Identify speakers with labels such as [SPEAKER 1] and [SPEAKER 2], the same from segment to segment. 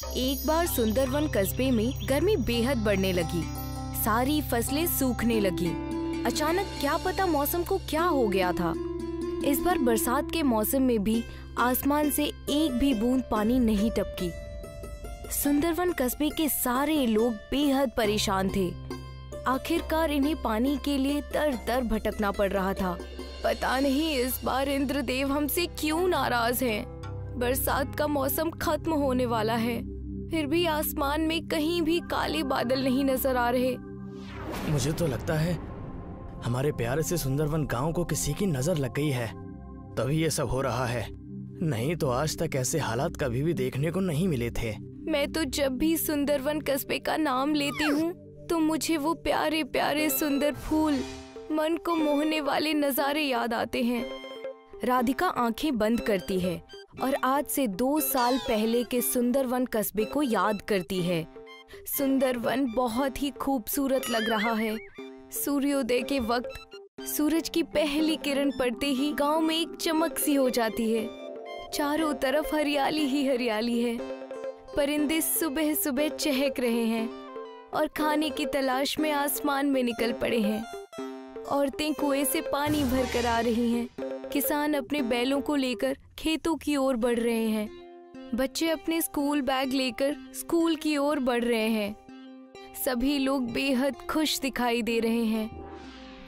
[SPEAKER 1] एक बार सुंदरवन कस्बे में गर्मी बेहद बढ़ने लगी। सारी फसलें सूखने लगी। अचानक क्या पता मौसम को क्या हो गया था। इस बार बरसात के मौसम में भी आसमान से एक भी बूंद पानी नहीं टपकी। सुंदरवन कस्बे के सारे लोग बेहद परेशान थे। आखिरकार इन्हें पानी के लिए दर दर भटकना पड़ रहा था। पता नहीं इस बार इंद्रदेव हमसे क्यों नाराज हैं। बरसात का मौसम खत्म होने वाला है, फिर भी आसमान में कहीं भी काले बादल नहीं नजर आ रहे।
[SPEAKER 2] मुझे तो लगता है हमारे प्यारे से सुंदरवन गांव को किसी की नजर लग गई है, तभी ये सब हो रहा है। नहीं तो आज तक ऐसे हालात कभी भी देखने को नहीं मिले थे।
[SPEAKER 1] मैं तो जब भी सुंदरवन कस्बे का नाम लेती हूँ तो मुझे वो प्यारे प्यारे सुंदर फूल, मन को मोहने वाले नजारे याद आते हैं। राधिका आंखें बंद करती है और आज से 2 साल पहले के सुंदरवन कस्बे को याद करती है। सुंदरवन बहुत ही खूबसूरत लग रहा है। सूर्योदय के वक्त सूरज की पहली किरण पड़ते ही गांव में एक चमक सी हो जाती है। चारों तरफ हरियाली ही हरियाली है। परिंदे सुबह सुबह चहक रहे हैं और खाने की तलाश में आसमान में निकल पड़े हैं। औरतें कुएं से पानी भर कर आ रही हैं। किसान अपने बैलों को लेकर खेतों की ओर बढ़ रहे हैं। बच्चे अपने स्कूल बैग लेकर स्कूल की ओर बढ़ रहे हैं। सभी लोग बेहद खुश दिखाई दे रहे हैं।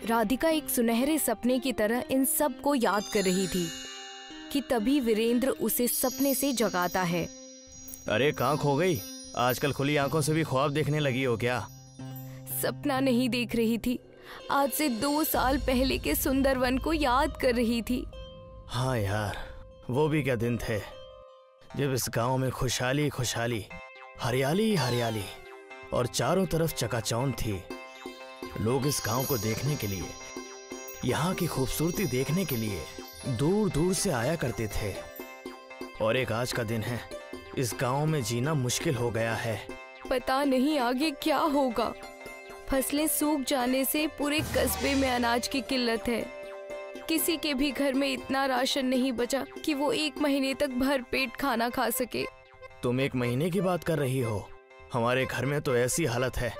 [SPEAKER 1] राधिका एक सुनहरे सपने की तरह इन सब को याद कर रही थी कि तभी वीरेंद्र उसे सपने से जगाता है।
[SPEAKER 2] अरे कहाँ खो गई? आजकल खुली आंखों से भी ख्वाब देखने लगी हो क्या?
[SPEAKER 1] सपना नहीं देख रही थी, आज से 2 साल पहले के सुंदरवन को याद कर रही थी।
[SPEAKER 2] हाँ यार, वो भी क्या दिन थे जब इस गांव में खुशहाली खुशहाली, हरियाली हरियाली और चारों तरफ चकाचौंध थी। लोग इस गांव को देखने के लिए, यहाँ की खूबसूरती देखने के लिए दूर दूर से आया करते थे। और एक आज का दिन है, इस गांव में जीना मुश्किल हो गया है।
[SPEAKER 1] पता नहीं आगे क्या होगा। फसलें सूख जाने से पूरे कस्बे में अनाज की किल्लत है। किसी के भी घर में इतना राशन नहीं बचा कि वो 1 महीने तक भर पेट खाना खा सके।
[SPEAKER 2] तुम 1 महीने की बात कर रही हो? हमारे घर में तो ऐसी हालत है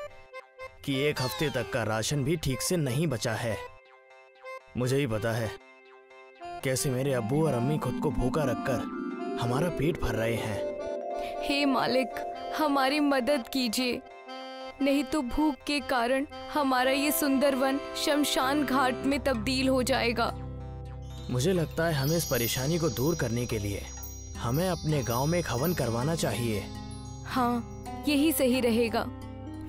[SPEAKER 2] कि 1 हफ्ते तक का राशन भी ठीक से नहीं बचा है। मुझे ही पता है कैसे मेरे अब्बू और अम्मी खुद को भूखा रखकर हमारा पेट भर रहे हैं।
[SPEAKER 1] हे मालिक, हमारी मदद कीजिए, नहीं तो भूख के कारण हमारा ये सुंदरवन शमशान घाट में तब्दील हो जाएगा।
[SPEAKER 2] मुझे लगता है हमें इस परेशानी को दूर करने के लिए हमें अपने गांव में एक हवन करवाना चाहिए।
[SPEAKER 1] हाँ, यही सही रहेगा।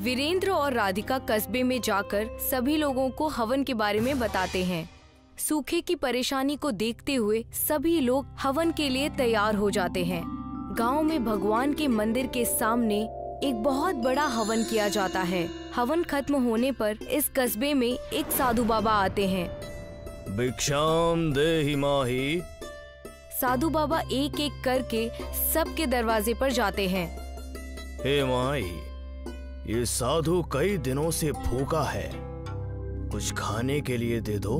[SPEAKER 1] वीरेंद्र और राधिका कस्बे में जाकर सभी लोगों को हवन के बारे में बताते हैं। सूखे की परेशानी को देखते हुए सभी लोग हवन के लिए तैयार हो जाते हैं। गांव में भगवान के मंदिर के सामने एक बहुत बड़ा हवन किया जाता है। हवन खत्म होने पर इस कस्बे में एक साधु बाबा आते हैं।
[SPEAKER 2] भिक्षाम देहि माहि।
[SPEAKER 1] साधु बाबा एक एक करके सबके दरवाजे पर जाते हैं।
[SPEAKER 2] हे माई, ये साधु कई दिनों से भूखा है, कुछ खाने के लिए दे दो।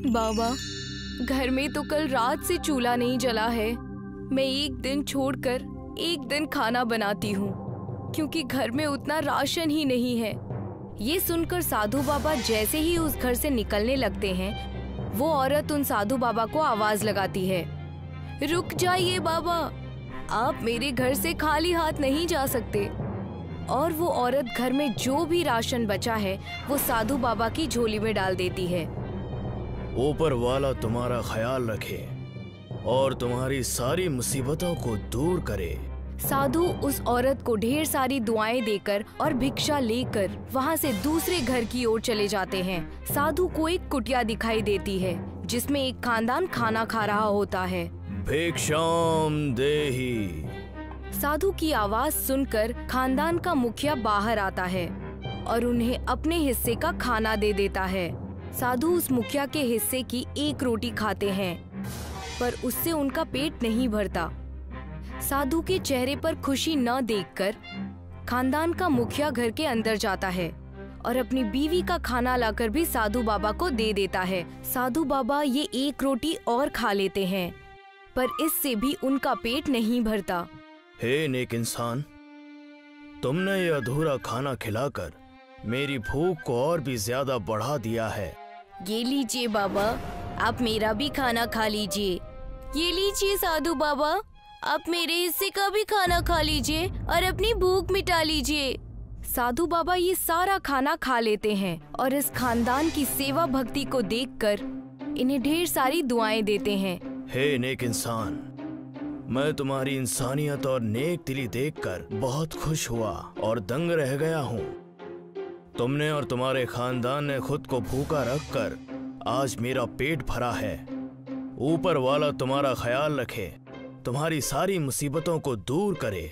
[SPEAKER 1] बाबा, घर में तो कल रात से चूल्हा नहीं जला है। मैं एक दिन छोड़कर एक दिन खाना बनाती हूँ क्योंकि घर में उतना राशन ही नहीं है। ये सुनकर साधु बाबा जैसे ही उस घर से निकलने लगते हैं, वो औरत उन साधु बाबा को आवाज लगाती है, रुक जाइए बाबा, आप मेरे घर से खाली हाथ नहीं जा सकते। और वो औरत घर में जो भी राशन बचा है वो साधु बाबा की झोली में डाल देती है।
[SPEAKER 2] ऊपर वाला तुम्हारा ख्याल रखे और तुम्हारी सारी मुसीबतों को दूर करे।
[SPEAKER 1] साधु उस औरत को ढेर सारी दुआएं देकर और भिक्षा लेकर वहाँ से दूसरे घर की ओर चले जाते हैं। साधु को एक कुटिया दिखाई देती है जिसमें एक खानदान खाना खा रहा होता है।
[SPEAKER 2] भिक्षाम देहि।
[SPEAKER 1] साधु की आवाज सुनकर खानदान का मुखिया बाहर आता है और उन्हें अपने हिस्से का खाना दे देता है। साधु उस मुखिया के हिस्से की 1 रोटी खाते हैं, पर उससे उनका पेट नहीं भरता। साधु के चेहरे पर खुशी न देखकर खानदान का मुखिया घर के अंदर जाता है और अपनी बीवी का खाना लाकर भी साधु बाबा को दे देता है। साधु बाबा ये 1 रोटी और खा लेते हैं, पर इससे भी उनका पेट नहीं भरता।
[SPEAKER 2] हे नेक इंसान, तुमने ये अधूरा खाना खिलाकर मेरी भूख को और भी ज्यादा बढ़ा दिया है।
[SPEAKER 1] ये लीजिए बाबा, आप मेरा भी खाना खा लीजिए। ये लीजिए साधु बाबा, आप मेरे हिस्से का भी खाना खा लीजिए और अपनी भूख मिटा लीजिए। साधु बाबा ये सारा खाना खा लेते हैं और इस खानदान की सेवा भक्ति को देखकर इन्हें ढेर सारी दुआएं देते हैं।
[SPEAKER 2] हे नेक इंसान, मैं तुम्हारी इंसानियत और नेक दिली देखकर बहुत खुश हुआ और दंग रह गया हूँ। तुमने और तुम्हारे खानदान ने खुद को भूखा रखकर आज मेरा पेट भरा है। ऊपर वाला तुम्हारा ख्याल रखे, तुम्हारी सारी मुसीबतों को दूर करे।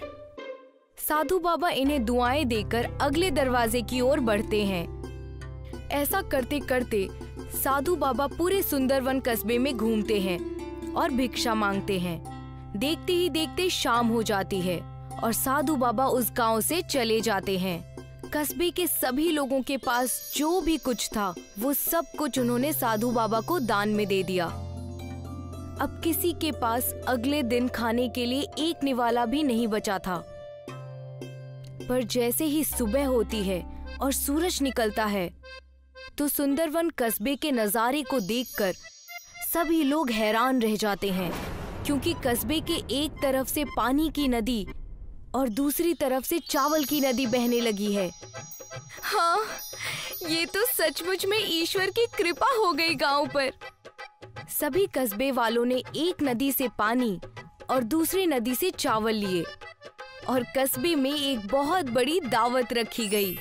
[SPEAKER 1] साधु बाबा इन्हें दुआएं देकर अगले दरवाजे की ओर बढ़ते हैं। ऐसा करते करते साधु बाबा पूरे सुंदरवन कस्बे में घूमते हैं और भिक्षा मांगते हैं। देखते ही देखते शाम हो जाती है और साधु बाबा उस गांव से चले जाते हैं। कस्बे के सभी लोगों के पास जो भी कुछ था वो सब कुछ उन्होंने साधु बाबा को दान में दे दिया। अब किसी के पास अगले दिन खाने के लिए एक निवाला भी नहीं बचा था। पर जैसे ही सुबह होती है और सूरज निकलता है तो सुंदरवन कस्बे के नजारे को देखकर सभी लोग हैरान रह जाते हैं, क्योंकि कस्बे के एक तरफ से पानी की नदी और दूसरी तरफ से चावल की नदी बहने लगी है। हाँ, ये तो सचमुच में ईश्वर की कृपा हो गई गांव पर। सभी कस्बे वालों ने एक नदी से पानी और दूसरी नदी से चावल लिए और कस्बे में एक बहुत बड़ी दावत रखी गई।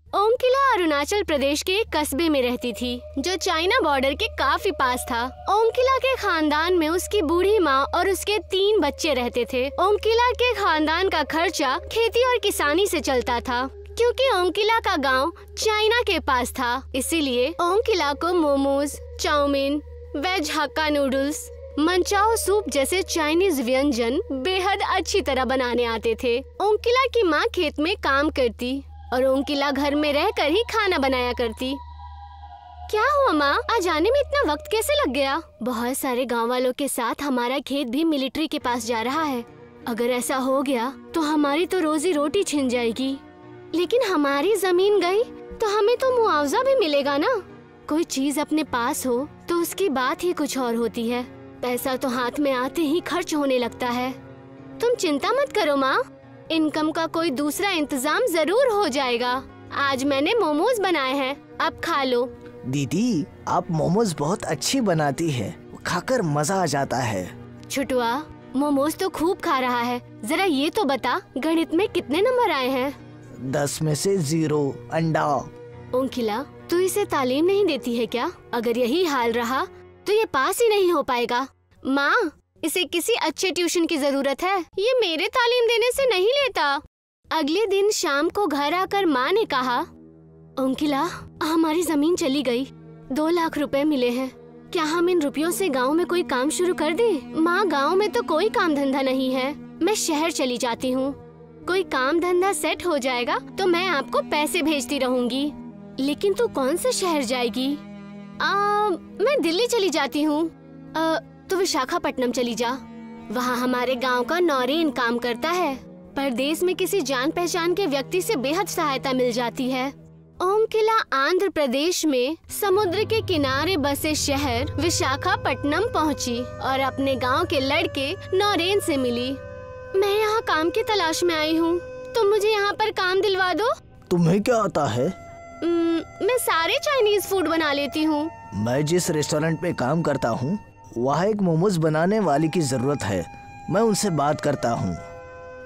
[SPEAKER 3] ओमकिला अरुणाचल प्रदेश के एक कस्बे में रहती थी जो चाइना बॉर्डर के काफी पास था। ओमकिला के खानदान में उसकी बूढ़ी माँ और उसके 3 बच्चे रहते थे। ओमकिला के खानदान का खर्चा खेती और किसानी से चलता था। क्योंकि ओमकिला का गांव चाइना के पास था, इसीलिए ओमकिला को momos, chowmein, veg hakka noodles, manchow soup जैसे चाइनीज व्यंजन बेहद अच्छी तरह बनाने आते थे। ओमकिला की माँ खेत में काम करती और ओमकिला घर में रहकर ही खाना बनाया करती। क्या हुआ माँ, आज आने में इतना वक्त कैसे लग गया? बहुत सारे गांव वालों के साथ हमारा खेत भी मिलिट्री के पास जा रहा है। अगर ऐसा हो गया तो हमारी तो रोजी रोटी छिन जाएगी। लेकिन हमारी जमीन गई तो हमें तो मुआवजा भी मिलेगा ना। कोई चीज अपने पास हो तो उसकी बात ही कुछ और होती है। पैसा तो हाथ में आते ही खर्च होने लगता है। तुम चिंता मत करो माँ, इनकम का कोई दूसरा इंतजाम जरूर हो जाएगा। आज मैंने मोमोज बनाए हैं, अब खा लो।
[SPEAKER 4] दीदी, आप मोमोज बहुत अच्छी बनाती है, खाकर मजा आ जाता है।
[SPEAKER 3] छुटुआ, मोमोज तो खूब खा रहा है। जरा ये तो बता, गणित में कितने नंबर आए हैं?
[SPEAKER 4] 10 में से 0 अंडा।
[SPEAKER 3] ओमकिला, तू इसे तालीम नहीं देती है क्या? अगर यही हाल रहा तो ये पास ही नहीं हो पाएगा। माँ, इसे किसी अच्छे ट्यूशन की जरूरत है, ये मेरे तालीम देने से नहीं लेता। अगले दिन शाम को घर आकर माँ ने कहा, ओमकिला, हमारी जमीन चली गई, 2 लाख रुपए मिले हैं। क्या हम इन रुपयों से गांव में कोई काम शुरू कर दें? माँ, गांव में तो कोई काम धंधा नहीं है, मैं शहर चली जाती हूँ। कोई काम धंधा सेट हो जाएगा तो मैं आपको पैसे भेजती रहूंगी। लेकिन तू कौन से शहर जाएगी? मैं दिल्ली चली जाती हूँ। तो विशाखापट्टनम चली जा, वहाँ हमारे गांव का नौरेन काम करता है। परदेश में किसी जान पहचान के व्यक्ति से बेहद सहायता मिल जाती है। ओमकिला आंध्र प्रदेश में समुद्र के किनारे बसे शहर विशाखापट्टनम पहुँची और अपने गांव के लड़के नौरेन से मिली। मैं यहाँ काम की तलाश में आई हूँ, तुम मुझे यहाँ पर काम दिलवा दो।
[SPEAKER 4] तुम्हें क्या आता है?
[SPEAKER 3] मैं सारे चाइनीज फूड बना लेती हूँ।
[SPEAKER 4] मैं जिस रेस्टोरेंट में काम करता हूँ वहाँ एक मोमोज बनाने वाली की जरूरत है, मैं उनसे बात करता हूँ।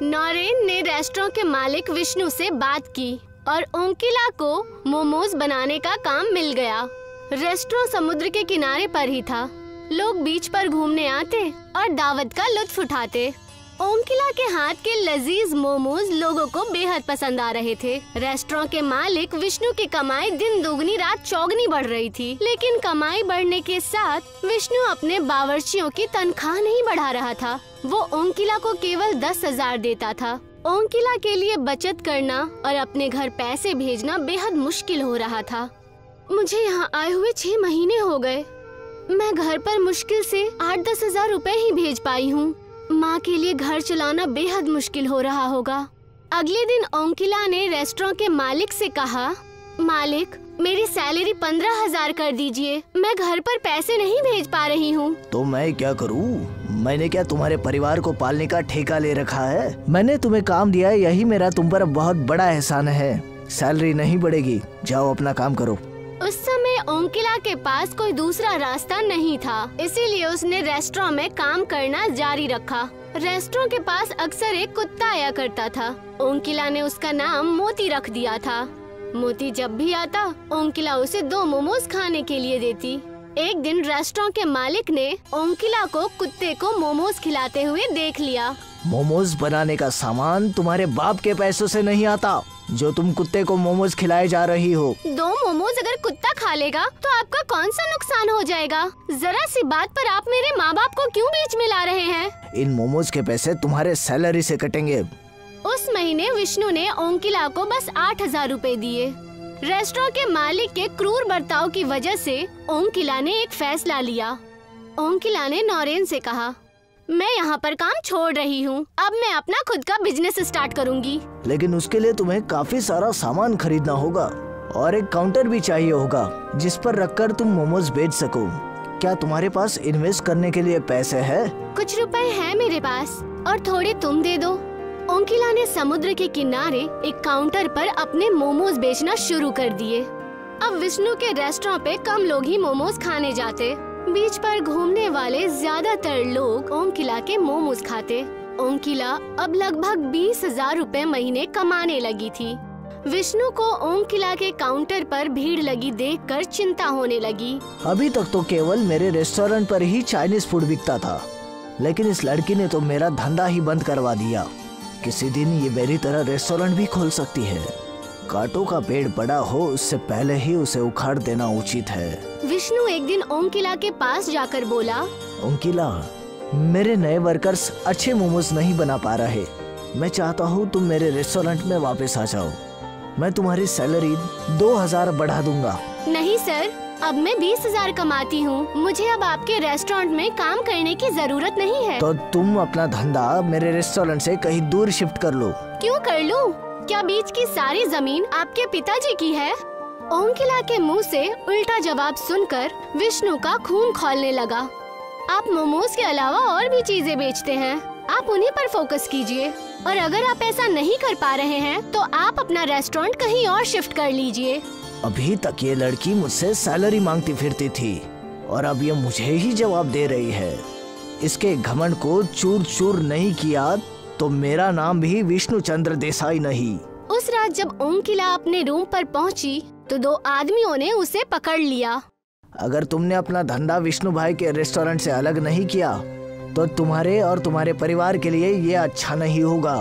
[SPEAKER 3] नौरेन ने रेस्टोरेंट के मालिक विष्णु से बात की और ओमकिला को मोमोज बनाने का काम मिल गया। रेस्टोरेंट समुद्र के किनारे पर ही था। लोग बीच पर घूमने आते और दावत का लुत्फ उठाते। ओमकिला के हाथ के लजीज मोमोज लोगों को बेहद पसंद आ रहे थे। रेस्टोरेंट के मालिक विष्णु की कमाई दिन दोगुनी रात चौगुनी बढ़ रही थी। लेकिन कमाई बढ़ने के साथ विष्णु अपने बावर्चियों की तनख्वाह नहीं बढ़ा रहा था। वो ओमकिला को केवल 10,000 देता था। ओमकिला के लिए बचत करना और अपने घर पैसे भेजना बेहद मुश्किल हो रहा था। मुझे यहाँ आए हुए 6 महीने हो गए। मैं घर पर मुश्किल से 8-10 हजार रुपए ही भेज पाई हूँ। माँ के लिए घर चलाना बेहद मुश्किल हो रहा होगा। अगले दिन ओंकिला ने रेस्टोरेंट के मालिक से कहा, मालिक मेरी सैलरी 15,000 कर दीजिए, मैं घर पर पैसे नहीं भेज पा रही हूँ।
[SPEAKER 4] तो मैं क्या करूँ? मैंने क्या तुम्हारे परिवार को पालने का ठेका ले रखा है? मैंने तुम्हें काम दिया है, यही मेरा तुम पर बहुत बड़ा एहसान है। सैलरी नहीं बढ़ेगी, जाओ अपना काम करो।
[SPEAKER 3] उस समय ओंकिला के पास कोई दूसरा रास्ता नहीं था, इसीलिए उसने रेस्टोरेंट में काम करना जारी रखा। रेस्टोरेंट के पास अक्सर एक कुत्ता आया करता था। ओंकिला ने उसका नाम मोती रख दिया था। मोती जब भी आता, ओंकिला उसे 2 मोमोज खाने के लिए देती। एक दिन रेस्टोरेंट के मालिक ने ओंकिला को कुत्ते को मोमोज खिलाते हुए देख लिया।
[SPEAKER 4] मोमोज बनाने का सामान तुम्हारे बाप के पैसों से नहीं आता, जो तुम कुत्ते को मोमोज खिलाए जा रही हो।
[SPEAKER 3] 2 मोमोज अगर कुत्ता खा लेगा तो आपका कौन सा नुकसान हो जाएगा? जरा सी बात पर आप मेरे माँ बाप को क्यों बीच में ला रहे हैं?
[SPEAKER 4] इन मोमोज के पैसे तुम्हारे सैलरी से कटेंगे।
[SPEAKER 3] उस महीने विष्णु ने ओंकिला को बस 8,000 रुपए दिए। रेस्टोरेंट के मालिक के क्रूर बर्ताव की वजह से ओंकिला ने एक फैसला लिया। ओंकिला ने नौरेन से कहा, मैं यहाँ पर काम छोड़ रही हूँ, अब मैं अपना खुद का बिजनेस स्टार्ट करूँगी।
[SPEAKER 4] लेकिन उसके लिए तुम्हें काफी सारा सामान खरीदना होगा और एक काउंटर भी चाहिए होगा जिस पर रखकर तुम मोमोज बेच सको। क्या तुम्हारे पास इन्वेस्ट करने के लिए पैसे है?
[SPEAKER 3] कुछ रुपए है मेरे पास और थोड़े तुम दे दो। ओंकिला ने समुद्र के किनारे एक काउंटर पर अपने मोमोज बेचना शुरू कर दिए। अब विष्णु के रेस्टोरेंट पे कम लोग ही मोमोज खाने जाते। बीच पर घूमने वाले ज्यादातर लोग ओंकिला के मोमोज खाते। ओंकिला अब लगभग 20,000 रुपए महीने कमाने लगी थी। विष्णु को ओंकिला के काउंटर पर भीड़ लगी देखकर चिंता होने लगी।
[SPEAKER 4] अभी तक तो केवल मेरे रेस्टोरेंट पर ही चाइनीज फूड बिकता था, लेकिन इस लड़की ने तो मेरा धंधा ही बंद करवा दिया। किसी दिन ये मेरी तरह रेस्टोरेंट भी खोल सकती है। कांटों का पेड़ बड़ा हो उससे पहले ही उसे उखाड़ देना उचित है।
[SPEAKER 3] विष्णु एक दिन ओंकिला के पास जाकर बोला,
[SPEAKER 4] ओंकिला, मेरे नए वर्कर्स अच्छे मोमोज नहीं बना पा रहे। मैं चाहता हूँ तुम मेरे रेस्टोरेंट में वापस आ जाओ। मैं तुम्हारी सैलरी 2,000 बढ़ा दूंगा।
[SPEAKER 3] नहीं सर, अब मैं 20,000 कमाती हूँ। मुझे अब आपके रेस्टोरेंट में काम करने की जरूरत नहीं है।
[SPEAKER 4] तो तुम अपना धंधा मेरे रेस्टोरेंट से कहीं दूर शिफ्ट कर लो।
[SPEAKER 3] क्यों कर लूँ? क्या बीच की सारी जमीन आपके पिताजी की है? ओंकिला के मुंह से उल्टा जवाब सुनकर विष्णु का खून खौलने लगा। आप मोमोज के अलावा और भी चीजें बेचते हैं, आप उन्हीं पर फोकस कीजिए। और अगर आप ऐसा नहीं कर पा रहे हैं तो आप अपना रेस्टोरेंट कहीं और शिफ्ट कर लीजिए।
[SPEAKER 4] अभी तक ये लड़की मुझसे सैलरी मांगती फिरती थी और अब ये मुझे ही जवाब दे रही है। इसके घमंड को चूर चूर नहीं किया तो मेरा नाम भी विष्णु चंद्र देसाई नहीं।
[SPEAKER 3] उस रात जब ओंकिला अपने रूम पर पहुंची तो 2 आदमियों ने उसे पकड़ लिया।
[SPEAKER 4] अगर तुमने अपना धंधा विष्णु भाई के रेस्टोरेंट से अलग नहीं किया तो तुम्हारे और तुम्हारे परिवार के लिए ये अच्छा नहीं होगा।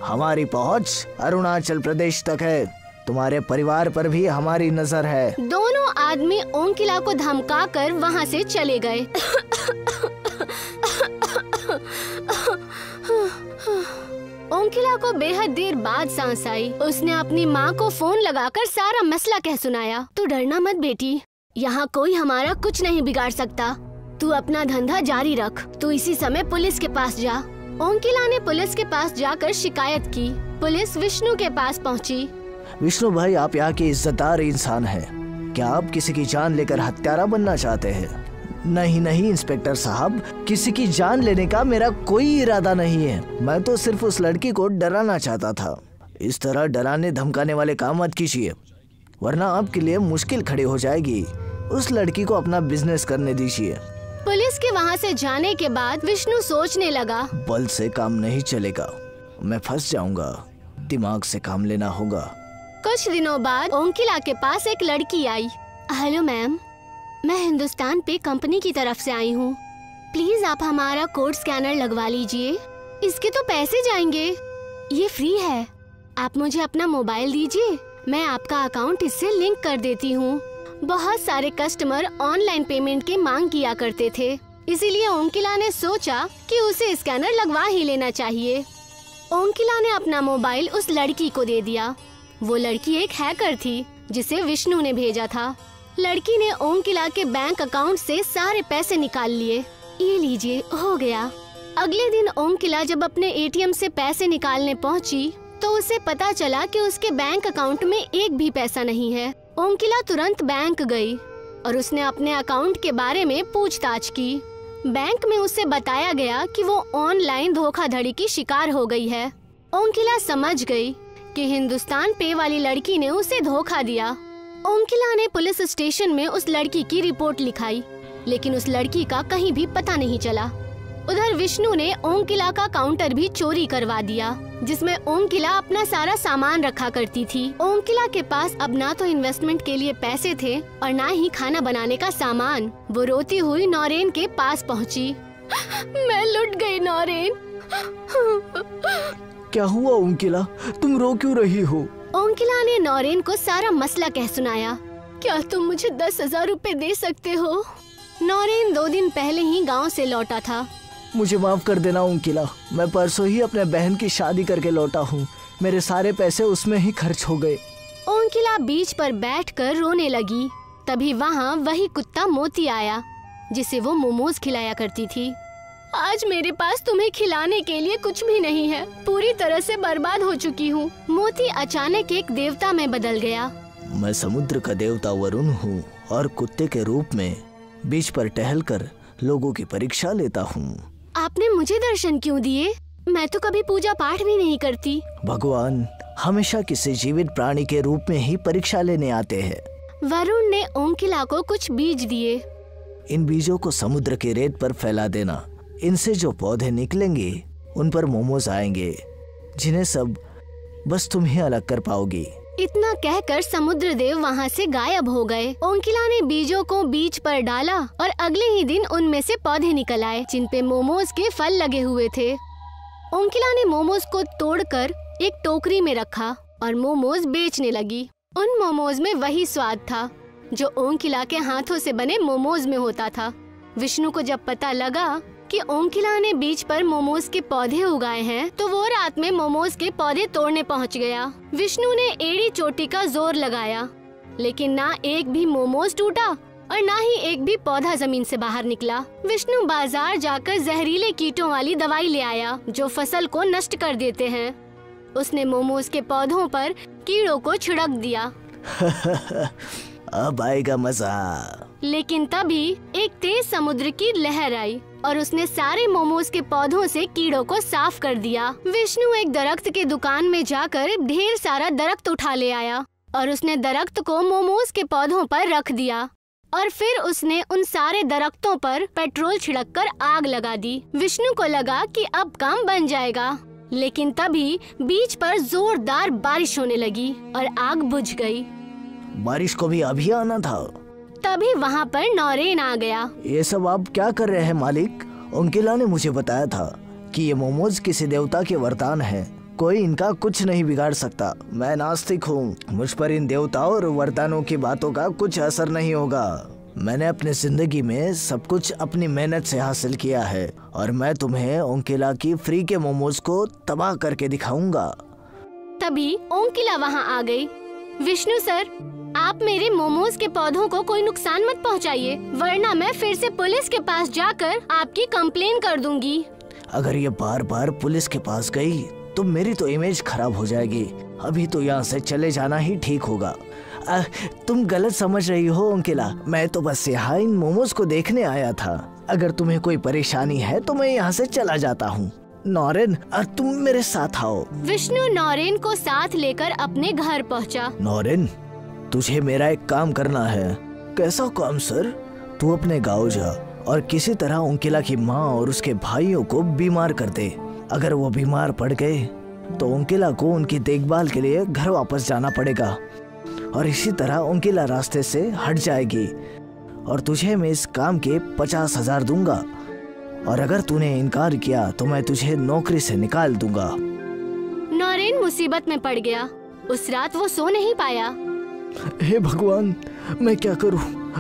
[SPEAKER 4] हमारी पहुंच अरुणाचल प्रदेश तक है, तुम्हारे परिवार पर भी हमारी नजर है।
[SPEAKER 3] दोनों आदमी ओंकिला को धमकाकर वहाँ से चले गए। ओंकिला को बेहद देर बाद सांस आई। उसने अपनी माँ को फोन लगाकर सारा मसला कह सुनाया। तू डरना मत बेटी, यहाँ कोई हमारा कुछ नहीं बिगाड़ सकता। तू अपना धंधा जारी रख। तू इसी समय पुलिस के पास जा। ओंकिला ने पुलिस के पास जाकर शिकायत की। पुलिस विष्णु के पास पहुँची।
[SPEAKER 4] विष्णु भाई, आप यहाँ के इज्जतदार इंसान हैं। क्या आप किसी की जान लेकर हत्यारा बनना चाहते हैं? नहीं नहीं इंस्पेक्टर साहब, किसी की जान लेने का मेरा कोई इरादा नहीं है। मैं तो सिर्फ उस लड़की को डराना चाहता था। इस तरह डराने धमकाने वाले काम मत कीजिए, वरना आपके लिए मुश्किल खड़ी हो जाएगी। उस लड़की को अपना बिजनेस करने दीजिए।
[SPEAKER 3] पुलिस के वहाँ से जाने के बाद विष्णु सोचने लगा,
[SPEAKER 4] बल से काम नहीं चलेगा, मैं फंस जाऊंगा। दिमाग से काम लेना होगा।
[SPEAKER 3] कुछ दिनों बाद ओंकिला के पास एक लड़की आई। हेलो मैम, मैं हिंदुस्तान पे कंपनी की तरफ से आई हूँ। प्लीज आप हमारा कोड स्कैनर लगवा लीजिए। इसके तो पैसे जाएंगे, ये फ्री है। आप मुझे अपना मोबाइल दीजिए, मैं आपका अकाउंट इससे लिंक कर देती हूँ। बहुत सारे कस्टमर ऑनलाइन पेमेंट की मांग किया करते थे, इसीलिए ओंकिला ने सोचा कि उसे स्कैनर लगवा ही लेना चाहिए। ओंकिला ने अपना मोबाइल उस लड़की को दे दिया। वो लड़की एक हैकर थी जिसे विष्णु ने भेजा था। लड़की ने ओंकिला के बैंक अकाउंट से सारे पैसे निकाल लिए। ये लीजिए, हो गया। अगले दिन ओंकिला जब अपने एटीएम से पैसे निकालने पहुंची तो उसे पता चला कि उसके बैंक अकाउंट में एक भी पैसा नहीं है। ओंकिला तुरंत बैंक गई और उसने अपने अकाउंट के बारे में पूछताछ की। बैंक में उसे बताया गया कि वो ऑनलाइन धोखाधड़ी की शिकार हो गई है। ओंकिला समझ गई कि हिंदुस्तान पे वाली लड़की ने उसे धोखा दिया। ओंकिला ने पुलिस स्टेशन में उस लड़की की रिपोर्ट लिखाई, लेकिन उस लड़की का कहीं भी पता नहीं चला। उधर विष्णु ने ओंकिला का काउंटर भी चोरी करवा दिया, जिसमें ओंकिला अपना सारा सामान रखा करती थी। ओंकिला के पास अब ना तो इन्वेस्टमेंट के लिए पैसे थे और ना ही खाना बनाने का सामान। वो रोती हुई नौरेन के पास पहुंची। मैं लुट गई नौरेन।
[SPEAKER 4] क्या हुआ ओंकिला, तुम रो क्यों रही हो?
[SPEAKER 3] ओंकिला ने नौरेन को सारा मसला कह सुनाया। क्या तुम मुझे 10,000 रुपए दे सकते हो? नौरेन 2 दिन पहले ही गांव से लौटा था।
[SPEAKER 4] मुझे माफ कर देना ओंकिला, मैं परसों ही अपने बहन की शादी करके लौटा हूँ। मेरे सारे पैसे उसमें ही खर्च हो गए।
[SPEAKER 3] ओंकिला बीच पर बैठकर रोने लगी। तभी वहाँ वही कुत्ता मोती आया, जिसे वो मोमोज खिलाया करती थी। आज मेरे पास तुम्हें खिलाने के लिए कुछ भी नहीं है, पूरी तरह से बर्बाद हो चुकी हूँ। मोती अचानक एक देवता में बदल गया।
[SPEAKER 4] मैं समुद्र का देवता वरुण हूँ और कुत्ते के रूप में बीच पर टहलकर लोगों की परीक्षा लेता हूँ।
[SPEAKER 3] आपने मुझे दर्शन क्यों दिए? मैं तो कभी पूजा पाठ भी नहीं करती।
[SPEAKER 4] भगवान हमेशा किसी जीवित प्राणी के रूप में ही परीक्षा लेने आते हैं।
[SPEAKER 3] वरुण ने ओंकिला को कुछ बीज दिए।
[SPEAKER 4] इन बीजों को समुद्र के रेत पर फैला देना। इनसे जो पौधे निकलेंगे उन पर मोमोज आएंगे, जिन्हें सब बस तुम ही अलग कर पाओगी।
[SPEAKER 3] इतना कहकर समुद्र देव वहाँ से गायब हो गए। ओंकिला ने बीजों को बीज पर डाला और अगले ही दिन उनमें से पौधे निकल आए, जिन पे मोमोज के फल लगे हुए थे। ओंकिला ने मोमोज को तोड़कर एक टोकरी में रखा और मोमोज बेचने लगी। उन मोमोज में वही स्वाद था जो ओंकिला के हाथों से बने मोमोज में होता था। विष्णु को जब पता लगा कि ओंकिला ने बीज पर मोमोज के पौधे उगाए हैं, तो वो रात में मोमोज के पौधे तोड़ने पहुंच गया। विष्णु ने एड़ी चोटी का जोर लगाया, लेकिन ना एक भी मोमोज टूटा और ना ही एक भी पौधा जमीन से बाहर निकला। विष्णु बाजार जाकर जहरीले कीटों वाली दवाई ले आया, जो फसल को नष्ट कर देते हैं। उसने मोमोज के पौधों पर कीड़ों को छिड़क दिया।
[SPEAKER 4] अब आएगा मजा।
[SPEAKER 3] लेकिन तभी एक तेज समुद्र की लहर आई और उसने सारे मोमोज के पौधों से कीड़ों को साफ कर दिया। विष्णु एक दरख्त के दुकान में जाकर ढेर सारा दरख्त उठा ले आया और उसने दरख्त को मोमोज के पौधों पर रख दिया और फिर उसने उन सारे दरख्तों पर पेट्रोल छिड़ककर आग लगा दी। विष्णु को लगा कि अब काम बन जाएगा, लेकिन तभी बीच पर जोरदार बारिश होने लगी और आग बुझ गई।
[SPEAKER 4] बारिश को भी अभी आना था।
[SPEAKER 3] तभी वहाँ पर नौरेन आ गया।
[SPEAKER 4] ये सब आप क्या कर रहे हैं मालिक? ओंकिला ने मुझे बताया था कि ये मोमोज किसी देवता के वरदान हैं। कोई इनका कुछ नहीं बिगाड़ सकता। मैं नास्तिक हूँ, मुझ पर इन देवताओं और वरदानों की बातों का कुछ असर नहीं होगा। मैंने अपने जिंदगी में सब कुछ अपनी मेहनत से हासिल किया है और मैं तुम्हें ओंकिला की फ्री के मोमोज को तबाह करके दिखाऊंगा।
[SPEAKER 3] तभी ओंकिला वहाँ आ गई। विष्णु सर, आप मेरे मोमोज के पौधों को कोई नुकसान मत पहुँचाइए, वरना मैं फिर से पुलिस के पास जाकर आपकी कंप्लेन कर दूंगी।
[SPEAKER 4] अगर ये बार बार पुलिस के पास गई तो मेरी तो इमेज खराब हो जाएगी। अभी तो यहाँ से चले जाना ही ठीक होगा। तुम गलत समझ रही हो ओंकिला, मैं तो बस यहाँ इन मोमोज को देखने आया था। अगर तुम्हें कोई परेशानी है तो मैं यहाँ से चला जाता हूँ। नौरेन, तुम मेरे साथ आओ।
[SPEAKER 3] विष्णु नौरेन को साथ लेकर अपने घर पहुँचा।
[SPEAKER 4] नौरेन, तुझे मेरा एक काम करना है। कैसा काम सर? तू अपने गाँव जा और किसी तरह ओंकिला की माँ और उसके भाइयों को बीमार कर दे। अगर वो बीमार पड़ गए तो ओंकिला को उनकी देखभाल के लिए घर वापस जाना पड़ेगा और इसी तरह ओंकिला रास्ते से हट जाएगी और तुझे मैं इस काम के 50,000 दूंगा और अगर तूने इनकार किया तो मैं तुझे नौकरी से निकाल दूंगा।
[SPEAKER 3] नौरेन मुसीबत में पड़ गया। उस रात वो सो नहीं पाया।
[SPEAKER 4] हे भगवान, मैं क्या करूं?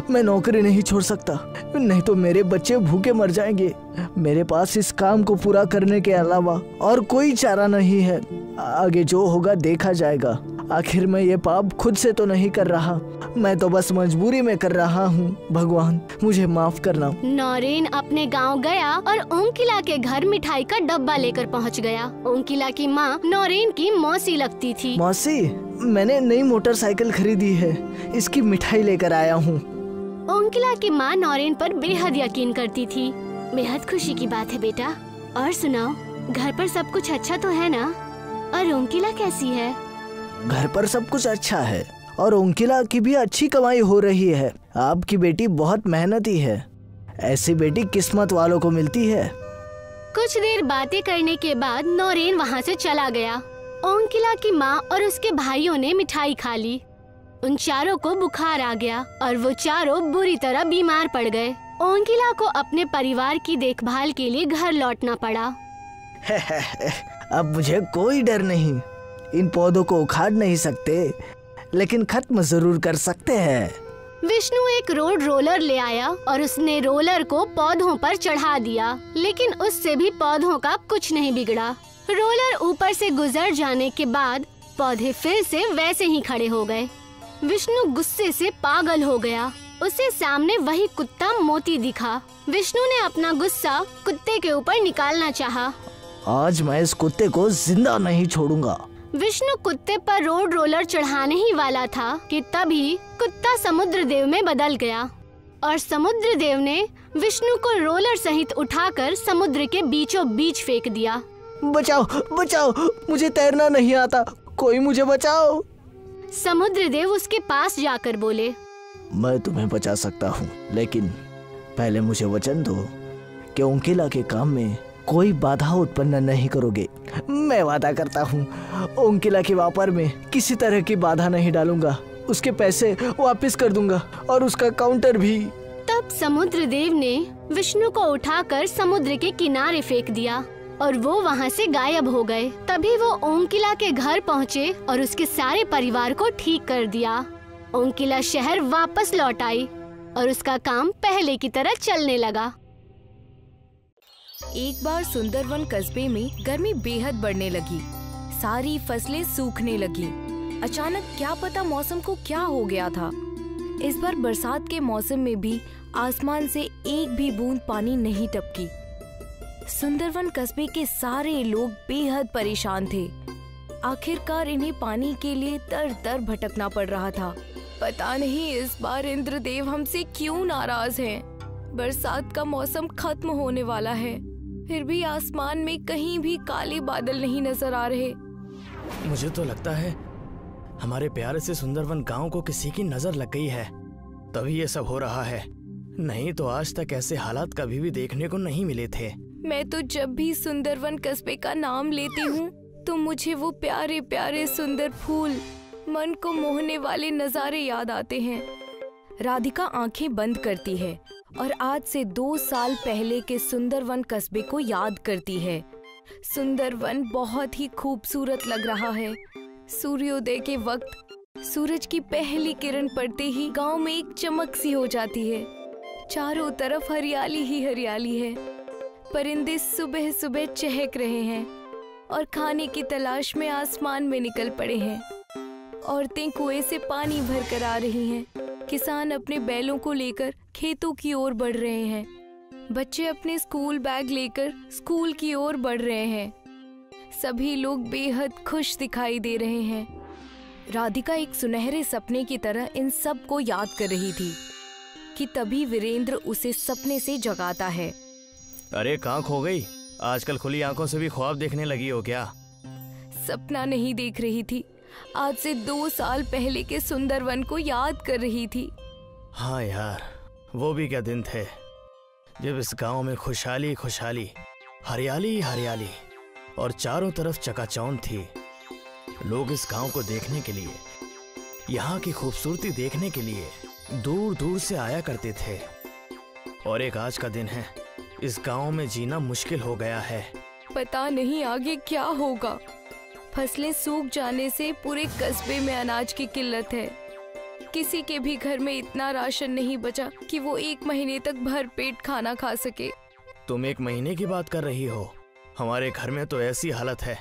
[SPEAKER 4] मैं नौकरी नहीं छोड़ सकता, नहीं तो मेरे बच्चे भूखे मर जाएंगे। मेरे पास इस काम को पूरा करने के अलावा और कोई चारा नहीं है। आगे जो होगा देखा जाएगा। आखिर मैं ये पाप खुद से तो नहीं कर रहा, मैं तो बस मजबूरी में कर रहा हूँ। भगवान मुझे माफ करना।
[SPEAKER 3] नौरेन अपने गांव गया और ओंकिला के घर मिठाई का डब्बा लेकर पहुँच गया। ओंकिला की माँ नौरेन की मौसी लगती थी।
[SPEAKER 4] मौसी, मैंने नई मोटरसाइकिल खरीदी है, इसकी मिठाई लेकर आया हूँ।
[SPEAKER 3] ओंकिला की माँ नौरेन पर बेहद यकीन करती थी। बेहद खुशी की बात है बेटा। और सुनाओ, घर पर सब कुछ अच्छा तो है ना? और ओंकिला कैसी है?
[SPEAKER 4] घर पर सब कुछ अच्छा है और ओंकिला की भी अच्छी कमाई हो रही है। आपकी बेटी बहुत मेहनती है, ऐसी बेटी किस्मत वालों को मिलती है।
[SPEAKER 3] कुछ देर बातें करने के बाद नौरेन वहाँ से चला गया। ओंकिला की माँ और उसके भाइयों ने मिठाई खा ली। उन चारों को बुखार आ गया और वो चारों बुरी तरह बीमार पड़ गए। ओंकिला को अपने परिवार की देखभाल के लिए घर लौटना पड़ा।
[SPEAKER 4] अब मुझे कोई डर नहीं। इन पौधों को उखाड़ नहीं सकते, लेकिन खत्म जरूर कर सकते हैं।
[SPEAKER 3] विष्णु एक रोड रोलर ले आया और उसने रोलर को पौधों पर चढ़ा दिया, लेकिन उससे भी पौधों का कुछ नहीं बिगड़ा। रोलर ऊपर से गुजर जाने के बाद पौधे फिर से वैसे ही खड़े हो गए। विष्णु गुस्से से पागल हो गया। उसे सामने वही कुत्ता मोती दिखा। विष्णु ने अपना गुस्सा कुत्ते के ऊपर निकालना चाहा।
[SPEAKER 4] आज मैं इस कुत्ते को जिंदा नहीं छोड़ूंगा।
[SPEAKER 3] विष्णु कुत्ते पर रोड रोलर चढ़ाने ही वाला था कि तभी कुत्ता समुद्र देव में बदल गया और समुद्र देव ने विष्णु को रोलर सहित उठाकर समुद्र के बीचों बीच फेंक दिया।
[SPEAKER 4] बचाओ बचाओ, मुझे तैरना नहीं आता, कोई मुझे बचाओ।
[SPEAKER 3] समुद्र देव उसके पास जाकर बोले,
[SPEAKER 4] मैं तुम्हें बचा सकता हूँ, लेकिन पहले मुझे वचन दो कि ओंकिला के काम में कोई बाधा उत्पन्न नहीं करोगे। मैं वादा करता हूँ ओंकिला के व्यापार में किसी तरह की बाधा नहीं डालूंगा, उसके पैसे वापस कर दूंगा और उसका काउंटर भी।
[SPEAKER 3] तब समुद्र देव ने विष्णु को उठाकर समुद्र के किनारे फेंक दिया और वो वहाँ से गायब हो गए। तभी वो ओंकिला के घर पहुँचे और उसके सारे परिवार को ठीक कर दिया। ओंकिला शहर वापस लौट आई और उसका काम पहले की तरह चलने लगा।
[SPEAKER 1] एक बार सुंदरवन कस्बे में गर्मी बेहद बढ़ने लगी। सारी फसलें सूखने लगी। अचानक क्या पता मौसम को क्या हो गया था। इस बार बरसात के मौसम में भी आसमान से एक भी बूंद पानी नहीं टपकी। सुंदरवन कस्बे के सारे लोग बेहद परेशान थे। आखिरकार इन्हें पानी के लिए दर दर भटकना पड़ रहा था। पता नहीं इस बार इंद्रदेव हमसे क्यों नाराज हैं। बरसात का मौसम खत्म होने वाला है, फिर भी आसमान में कहीं भी काले बादल नहीं नजर आ रहे।
[SPEAKER 2] मुझे तो लगता है हमारे प्यारे से सुंदरवन गांव को किसी की नजर लग गई है, तभी ये सब हो रहा है। नहीं तो आज तक ऐसे हालात कभी भी देखने को नहीं मिले थे।
[SPEAKER 1] मैं तो जब भी सुंदरवन कस्बे का नाम लेती हूँ तो मुझे वो प्यारे प्यारे सुंदर फूल, मन को मोहने वाले नजारे याद आते हैं। राधिका आंखें बंद करती है और आज से 2 साल पहले के सुंदरवन कस्बे को याद करती है। सुंदरवन बहुत ही खूबसूरत लग रहा है। सूर्योदय के वक्त सूरज की पहली किरण पड़ते ही गांव में एक चमक सी हो जाती है। चारों तरफ हरियाली ही हरियाली है। परिंदे सुबह सुबह चहक रहे हैं और खाने की तलाश में आसमान में निकल पड़े हैं। औरतें कुएं से पानी भर कर आ रही हैं। किसान अपने बैलों को लेकर खेतों की ओर बढ़ रहे हैं। बच्चे अपने स्कूल बैग लेकर स्कूल की ओर बढ़ रहे हैं। सभी लोग बेहद खुश दिखाई दे रहे हैं। राधिका एक सुनहरे सपने की तरह इन सब को याद कर रही थी कि तभी वीरेंद्र उसे सपने से जगाता है।
[SPEAKER 2] अरे कहाँ खो गई? आजकल खुली आंखों से भी ख्वाब देखने लगी हो क्या?
[SPEAKER 1] सपना नहीं देख रही थी, आज से 2 साल पहले के सुंदरवन को याद कर रही थी।
[SPEAKER 2] हाँ यार, वो भी क्या दिन थे जब इस गांव में खुशहाली खुशहाली, हरियाली हरियाली और चारों तरफ चकाचौंध थी। लोग इस गांव को देखने के लिए, यहाँ की खूबसूरती देखने के लिए दूर दूर से आया करते थे। और एक आज का दिन है, इस गांव में जीना मुश्किल हो गया है।
[SPEAKER 1] पता नहीं आगे क्या होगा। फसलें सूख जाने से पूरे कस्बे में अनाज की किल्लत है। किसी के भी घर में इतना राशन नहीं बचा कि वो 1 महीने तक भर पेट खाना खा सके।
[SPEAKER 2] तुम 1 महीने की बात कर रही हो? हमारे घर में तो ऐसी हालत है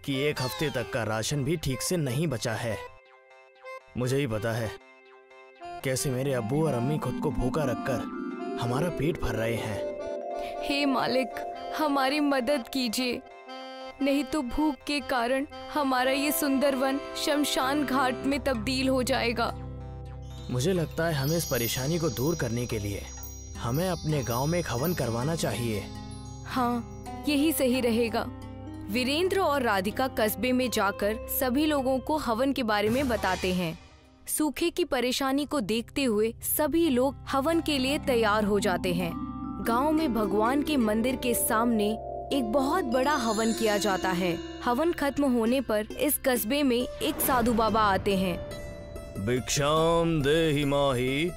[SPEAKER 2] कि 1 हफ्ते तक का राशन भी ठीक से नहीं बचा है। मुझे ही पता है कैसे मेरे अब्बू और अम्मी खुद को भूखा रखकर हमारा पेट भर रहे हैं।
[SPEAKER 1] हे मालिक, हमारी मदद कीजिए, नहीं तो भूख के कारण हमारा ये सुंदर वन शमशान घाट में तब्दील हो जाएगा।
[SPEAKER 2] मुझे लगता है हमें इस परेशानी को दूर करने के लिए हमें अपने गांव में एक हवन करवाना चाहिए।
[SPEAKER 1] हाँ, यही सही रहेगा। वीरेंद्र और राधिका कस्बे में जाकर सभी लोगों को हवन के बारे में बताते हैं। सूखे की परेशानी को देखते हुए सभी लोग हवन के लिए तैयार हो जाते हैं। गांव में भगवान के मंदिर के सामने एक बहुत बड़ा हवन किया जाता है। हवन खत्म होने पर इस कस्बे में एक साधु बाबा आते हैं।
[SPEAKER 2] भिक्षाम देहि माहि।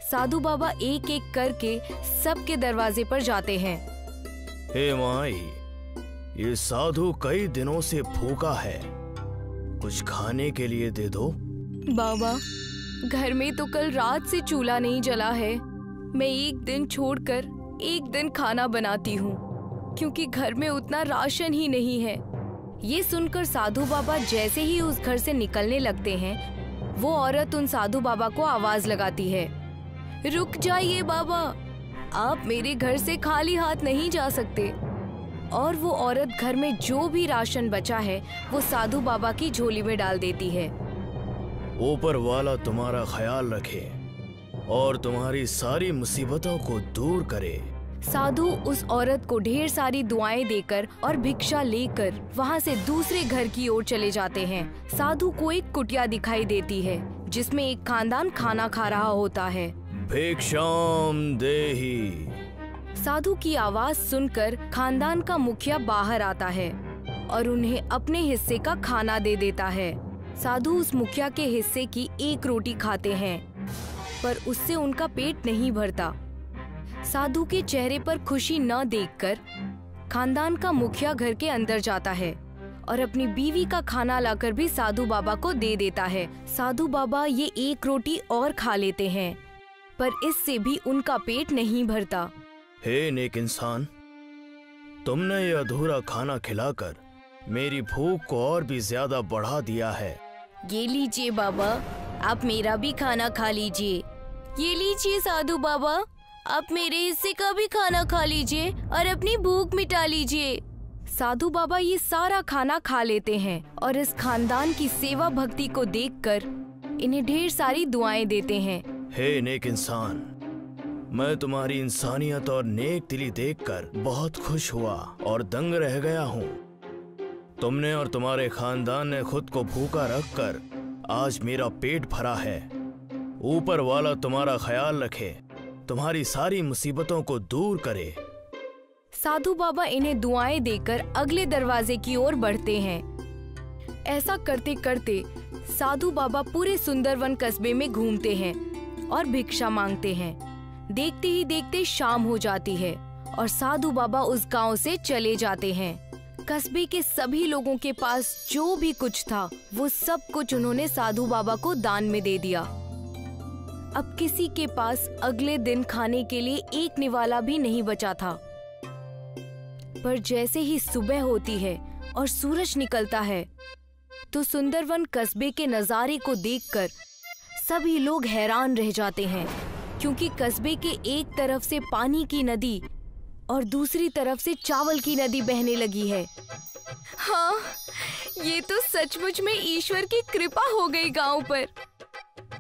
[SPEAKER 1] साधु बाबा एक एक करके सबके दरवाजे पर जाते हैं।
[SPEAKER 2] हे माई, ये साधु कई दिनों से भूखा है, कुछ खाने के लिए दे दो।
[SPEAKER 1] बाबा, घर में तो कल रात से चूल्हा नहीं जला है। मैं एक दिन छोड़कर एक दिन खाना बनाती हूँ, क्योंकि घर में उतना राशन ही नहीं है। ये सुनकर साधु बाबा जैसे ही उस घर से निकलने लगते हैं, वो औरत उन साधु बाबा को आवाज लगाती है, रुक जाइए बाबा, आप मेरे घर से खाली हाथ नहीं जा सकते। और वो औरत घर में जो भी राशन बचा है वो साधु बाबा की झोली में डाल देती है।
[SPEAKER 2] ऊपर वाला तुम्हारा ख्याल रखे और तुम्हारी सारी मुसीबतों को दूर करे।
[SPEAKER 1] साधु उस औरत को ढेर सारी दुआएं देकर और भिक्षा लेकर वहाँ से दूसरे घर की ओर चले जाते हैं। साधु को एक कुटिया दिखाई देती है जिसमें एक खानदान खाना खा रहा होता है।
[SPEAKER 2] भिक्षाम देहि।
[SPEAKER 1] साधु की आवाज सुनकर खानदान का मुखिया बाहर आता है और उन्हें अपने हिस्से का खाना दे देता है। साधु उस मुखिया के हिस्से की एक रोटी खाते हैं, पर उससे उनका पेट नहीं भरता। साधु के चेहरे पर खुशी न देखकर खानदान का मुखिया घर के अंदर जाता है और अपनी बीवी का खाना लाकर भी साधु बाबा को दे देता है। साधु बाबा ये एक रोटी और खा लेते हैं, पर इससे भी उनका पेट नहीं भरता।
[SPEAKER 2] हे नेक इंसान, तुमने ये अधूरा खाना खिलाकर मेरी भूख को और भी ज्यादा बढ़ा दिया है।
[SPEAKER 1] ये लीजिए बाबा, आप मेरा भी खाना खा लीजिए। ये लीजिए साधु बाबा, आप मेरे हिस्से का भी खाना खा लीजिए और अपनी भूख मिटा लीजिए। साधु बाबा ये सारा खाना खा लेते हैं और इस खानदान की सेवा भक्ति को देखकर इन्हें ढेर सारी दुआएं देते हैं।
[SPEAKER 2] हे नेक इंसान, मैं तुम्हारी इंसानियत और नेक दिली देखकर बहुत खुश हुआ और दंग रह गया हूँ। तुमने और तुम्हारे खानदान ने खुद को भूखा रखकर आज मेरा पेट भरा है। ऊपर वाला तुम्हारा ख्याल रखे, तुम्हारी सारी मुसीबतों को दूर करे।
[SPEAKER 1] साधु बाबा इन्हें दुआएं देकर अगले दरवाजे की ओर बढ़ते हैं। ऐसा करते करते साधु बाबा पूरे सुंदरवन कस्बे में घूमते हैं और भिक्षा मांगते हैं। देखते ही देखते शाम हो जाती है और साधु बाबा उस गांव से चले जाते हैं। कस्बे के सभी लोगों के पास जो भी कुछ था वो सब कुछ उन्होंने साधु बाबा को दान में दे दिया। अब किसी के पास अगले दिन खाने के लिए एक निवाला भी नहीं बचा था। पर जैसे ही सुबह होती है और सूरज निकलता है तो सुंदरवन कस्बे के नजारे को देखकर सभी लोग हैरान रह जाते हैं, क्योंकि कस्बे के एक तरफ से पानी की नदी और दूसरी तरफ से चावल की नदी बहने लगी है। हाँ, ये तो सचमुच में ईश्वर की कृपा हो गई गांव पर।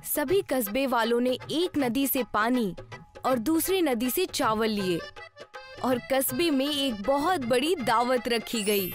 [SPEAKER 1] सभी कस्बे वालों ने एक नदी से पानी और दूसरी नदी से चावल लिए और कस्बे में एक बहुत बड़ी दावत रखी गई।